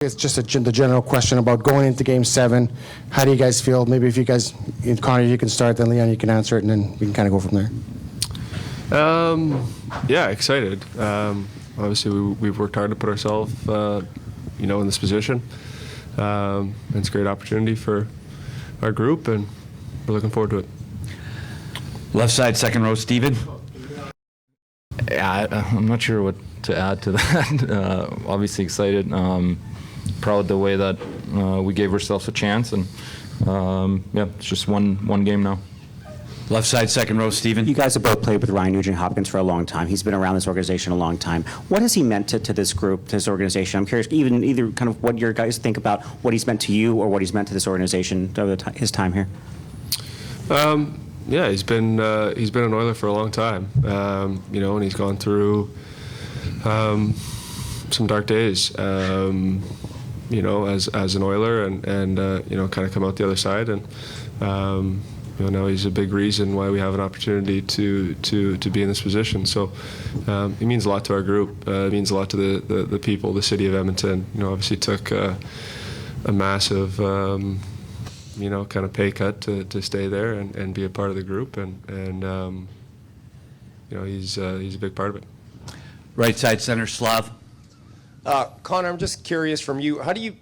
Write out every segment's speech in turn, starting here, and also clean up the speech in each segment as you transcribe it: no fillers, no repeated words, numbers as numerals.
It's just the general question about going into Game 7. How do you guys feel? Maybe if you guys, Connor, you can start, then Leon, you can answer it, and then we can kind of go from there. Yeah, excited. Obviously, we've worked hard to put ourselves, in this position. It's a great opportunity for our group, and we're looking forward to it. Left side, second row, Steven. Yeah, I'm not sure what to add to that. Obviously excited. Proud the way that we gave ourselves a chance, and it's just one game now. Left side, second row, Steven. You guys have both played with Ryan Nugent-Hopkins for a long time. He's been around this organization a long time. What has he meant to this group, to this organization? I'm curious, either kind of what your guys think about what he's meant to you or what he's meant to this organization over his time here. Yeah, he's been an Oiler for a long time, and he's gone through some dark days, as an Oiler, and kind of come out the other side, and now he's a big reason why we have an opportunity to be in this position. So it means a lot to our group. It means a lot to the people, the city of Edmonton. Obviously took a massive kind of pay cut to stay there and be a part of the group, and he's a big part of it. Right side, center, Slav. Connor, I'm just curious from you, how do you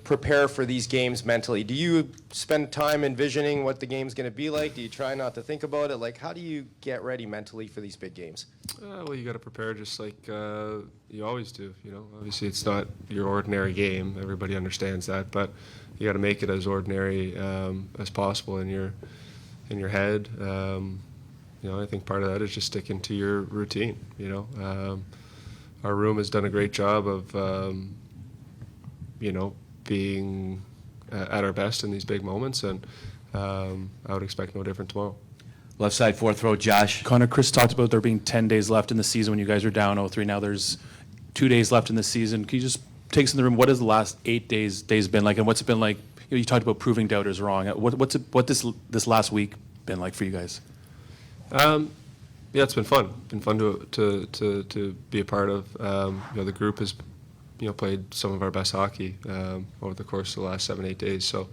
prepare for these games mentally? Do you spend time envisioning what the game's going to be like? Do you try not to think about it? How do you get ready mentally for these big games? Well, you got to prepare just like you always do. Obviously it's not your ordinary game. Everybody understands that, but you got to make it as ordinary as possible in your head. I think part of that is just sticking to your routine. Our room has done a great job of being at our best in these big moments, and I would expect no different tomorrow. Left side, fourth row, Josh. Connor, Chris talked about there being 10 days left in the season when you guys are down 0-3. Now there's 2 days left in the season. Can you just take us in the room? What has the last 8 days been like, and what's it been like? You talked about proving doubters wrong. What this last week been like for you guys? Yeah, it's been fun. Been fun to be a part of. The group has played some of our best hockey over the course of the last 7-8 days. So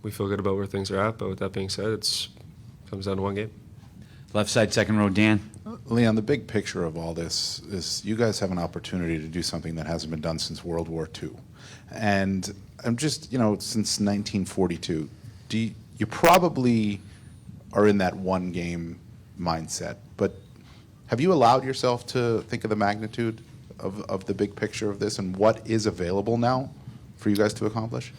we feel good about where things are at. But with that being said, it comes down to one game. Left side, second row, Dan. Leon, the big picture of all this is you guys have an opportunity to do something that hasn't been done since World War II. And I'm just, since 1942, you probably are in that one game mindset, but have you allowed yourself to think of the magnitude of the big picture of this and what is available now for you guys to accomplish?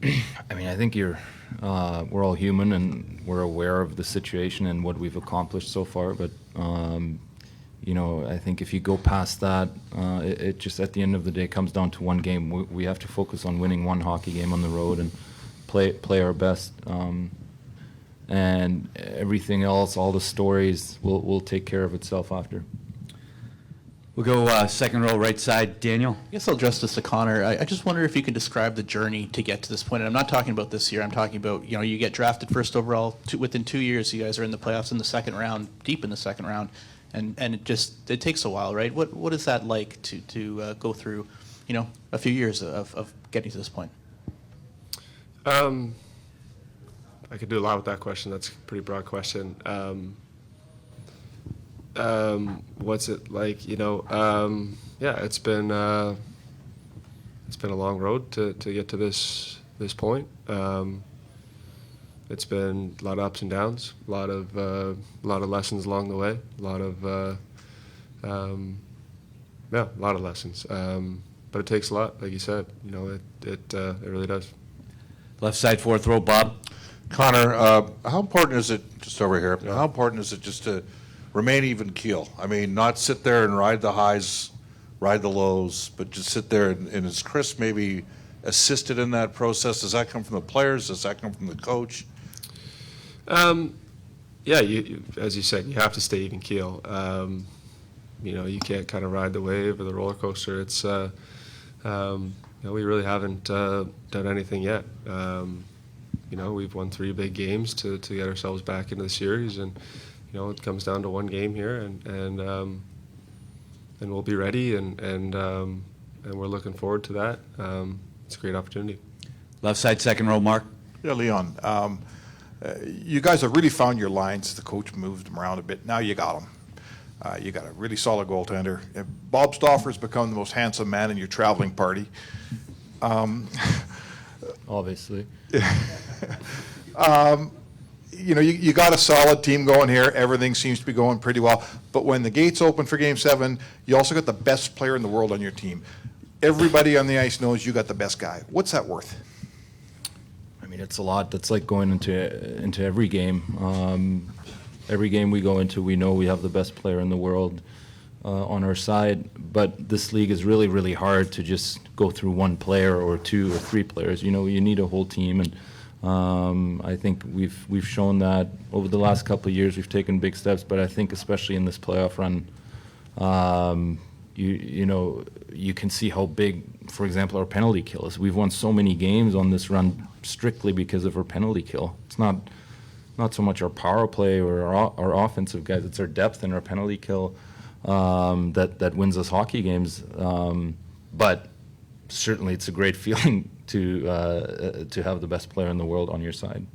I mean, I think we're all human, and we're aware of the situation and what we've accomplished so far. But I think if you go past that, it just at the end of the day comes down to one game. We have to focus on winning one hockey game on the road and play our best. And everything else, all the stories, will take care of itself after. We'll go second row, right side, Daniel. I guess I'll address this to Connor. I just wonder if you can describe the journey to get to this point. And I'm not talking about this year. I'm talking about, you get drafted first overall. Within 2 years, you guys are in the playoffs in the second round, deep in the second round. And it takes a while, right? What is that like to go through, a few years of getting to this point? I could do a lot with that question. That's a pretty broad question. What's it like? It's been a long road to get to this point. It's been a lot of ups and downs, a lot of lessons along the way, a lot of lessons. But it takes a lot, like you said. It really does. Left side, fourth row, Bob. Connor, how important is it, just over here, how important is it just to remain even keel? I mean, not sit there and ride the highs, ride the lows, but just sit there and is Chris maybe assisted in that process? Does that come from the players? Does that come from the coach? You, as you said, you have to stay even keel. You can't kind of ride the wave or the roller coaster. It's, we really haven't done anything yet. We've won 3 big games to get ourselves back into the series, and it comes down to one game here, and we'll be ready, and we're looking forward to that. It's a great opportunity. Left side, second row, Mark. Yeah, Leon, you guys have really found your lines. The coach moved them around a bit. Now you got them. You got a really solid goaltender. Bob Stauffer's become the most handsome man in your traveling party. Obviously. You got a solid team going here. Everything seems to be going pretty well. But when the gates open for Game 7, you also got the best player in the world on your team. Everybody on the ice knows you got the best guy. What's that worth? I mean, it's a lot. That's like going into every game. Every game we go into, we know we have the best player in the world on our side. But this league is really, really hard to just go through one player or two or three players. You need a whole team, and I think we've shown that over the last couple of years. We've taken big steps, but I think especially in this playoff run, you can see how big, for example, our penalty kill is. We've won so many games on this run strictly because of our penalty kill. It's not so much our power play or our offensive guys. It's our depth and our penalty kill that wins us hockey games. But certainly, it's a great feeling to have the best player in the world on your side.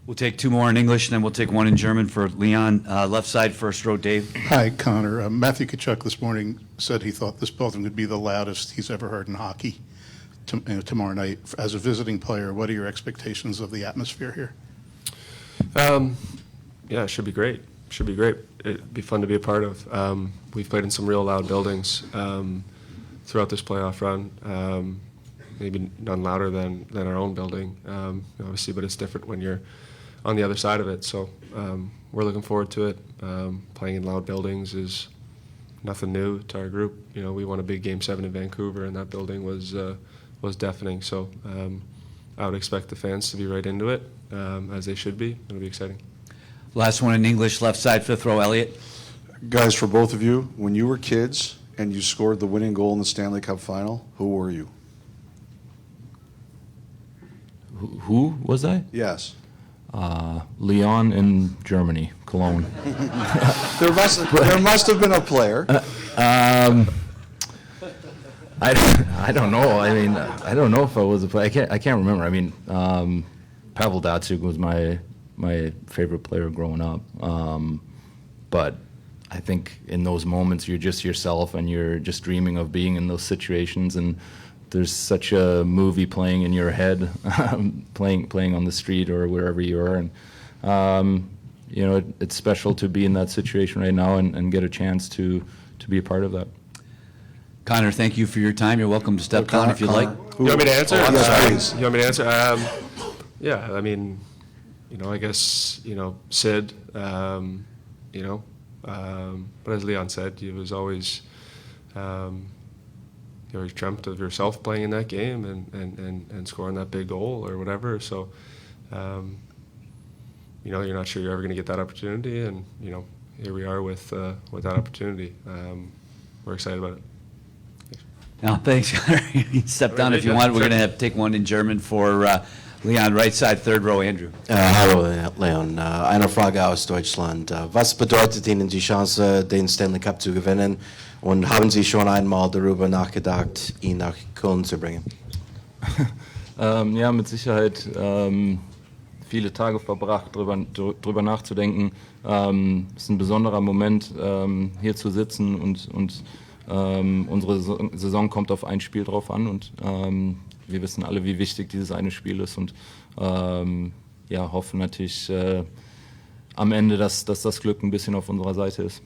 We'll take two more in English, and then we'll take one in German for Leon. Left side, first row, Dave. Hi, Connor. Matthew Tkachuk this morning said he thought this building would be the loudest he's ever heard in hockey tomorrow night. As a visiting player, what are your expectations of the atmosphere here? Yeah, it should be great. Should be great. It'd be fun to be a part of. We've played in some real loud buildings throughout this playoff run. Maybe none louder than our own building, obviously, but it's different when you're on the other side of it. So we're looking forward to it. Playing in loud buildings is nothing new to our group. We won a big Game 7 in Vancouver, and that building was deafening. So I would expect the fans to be right into it, as they should be. It'll be exciting. Last one in English, left side, fifth row, Elliot. Guys, for both of you, when you were kids and you scored the winning goal in the Stanley Cup final, who were you? Who was I? Yes. Leon in Germany, Cologne. There must have been a player. I don't know. I mean, I don't know if I was a player. I can't remember. I mean, Pavel Datsyuk was my favorite player growing up. But I think in those moments you're just yourself and you're just dreaming of being in those situations, and there's such a movie playing in your head, playing on the street or wherever you are, and it's special to be in that situation right now and get a chance to be a part of that. Connor, thank you for your time. You're welcome to step down if you'd like. You want me to answer? Yes, please. You want me to answer? Yeah, I mean, I guess, Sid, but as Leon said, he was always, you dreamt of yourself playing in that game and scoring that big goal or whatever. So, you're not sure you're ever going to get that opportunity, and here we are with that opportunity. We're excited about it. No, thanks, Connor. You can step down if you want. We're going to take one in German for Leon, right side, third row, Andrew. Hallo Leon, eine Frage aus Deutschland. Was bedeutet Ihnen die Chance, den Stanley Cup zu gewinnen? Und haben Sie schon einmal darüber nachgedacht, ihn nach Köln zu bringen? Ja, mit Sicherheit viele Tage verbracht, drüber nachzudenken. Es ist ein besonderer Moment, hier zu sitzen, und unsere Saison kommt auf ein Spiel drauf an, und wir wissen alle, wie wichtig dieses eine Spiel ist, und hoffen natürlich am Ende, dass das Glück ein bisschen auf unserer Seite ist.